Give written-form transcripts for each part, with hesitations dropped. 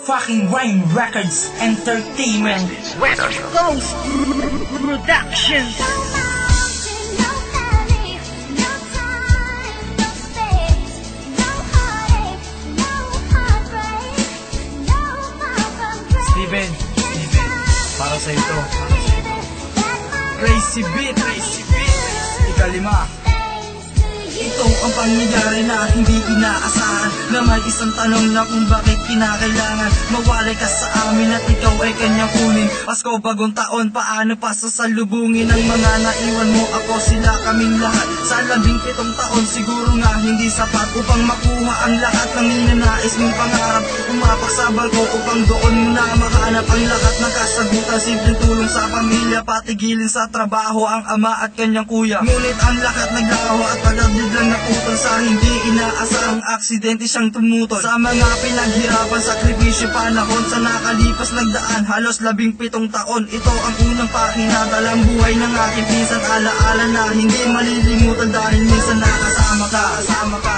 Fucking Rhyme Records Entertainment. West Coast Productions. Steven, para sa ito. Crazy Beat, ikalima. Ito ang pangyayari na hindi inaasahan, na may isang tanong na kung bakit kinakailangan mawalay ka sa amin at ikaw ay kanyang kunin. Pasko, bagong taon, paano pa sasalubungin ang mga naiwan mo? Ako, sila, kaming lahat sa 17 taon. Siguro nga hindi sapat upang makuha ang lahat ng ninanais mong pangarap. Umapak sa barko upang doon mo na makahanap ang lahat ng kasagutan. Simpleng tulong sa pamilya, patigilin sa trabaho ang ama at kanyang kuya. Ngunit ang lahat naglaho at pagdadid lang naputol sa hindi inaasahang aksidente siyang tumutol. Sa mga pinaghirapan, sakripisyo, panahon sa nakalipas nagdaan halos 17 taon. Ito ang unang pakinadalang buhay ng aking pinsan. Alaala na hindi malilimutan dahil minsan nakasama ka.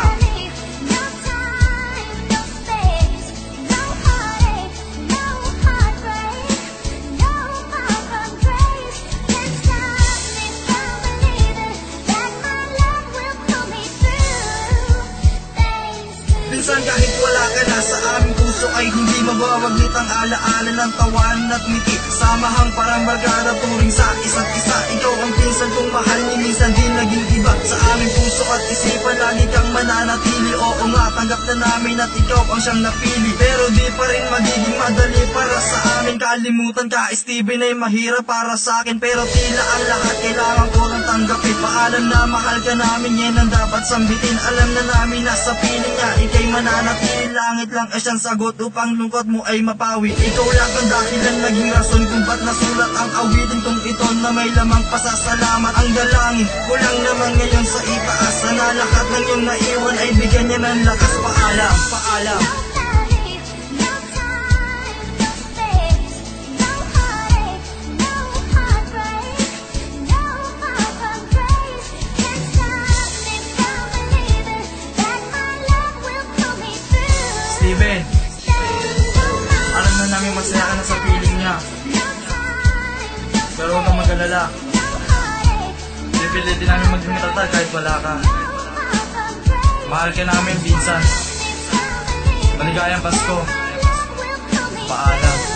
Minsan kahit wala ka na sa aming puso ay hindi mabawaglit ang alaala ng tawanan at ngiti. Samahang parang magara turing sa isa't isa. Ikaw ang pinsan kong mahal ni minsan din naging iba. Sa aming puso at isipan lagi kang mananatili. Oo nga, tanggap na namin at ikaw ang siyang napili. Pero di pa rin magiging madali para sa amin. Kalimutan ka, Steven, ay mahirap para sa akin. Pero tila ang lahat kailangan ko nang tanggapin. Paalam na mahal ka namin, yan ang dapat sambitin. Alam na namin na sa piling niya ikay mananatili. Langit lang ay siyang sagot upang lungkot mo ay mapawi. Ikaw lang ang dahilan, naging rason kung ba't nasulat ang awitin kong ito na may lamang pasasalamat. Ang dalangin ko lang naman ngayon sa itaas, sana lahat ng iyong naiwan ay bigyan niya ng lakas. Paalam. Steven, alam na namin masaya ka na sa piling niya, pero huwag kang mag-alala. Pipilitin namin maghimitata kahit wala ka. Mahal ka namin, pinsan. Maligayang Pasko. Paalam.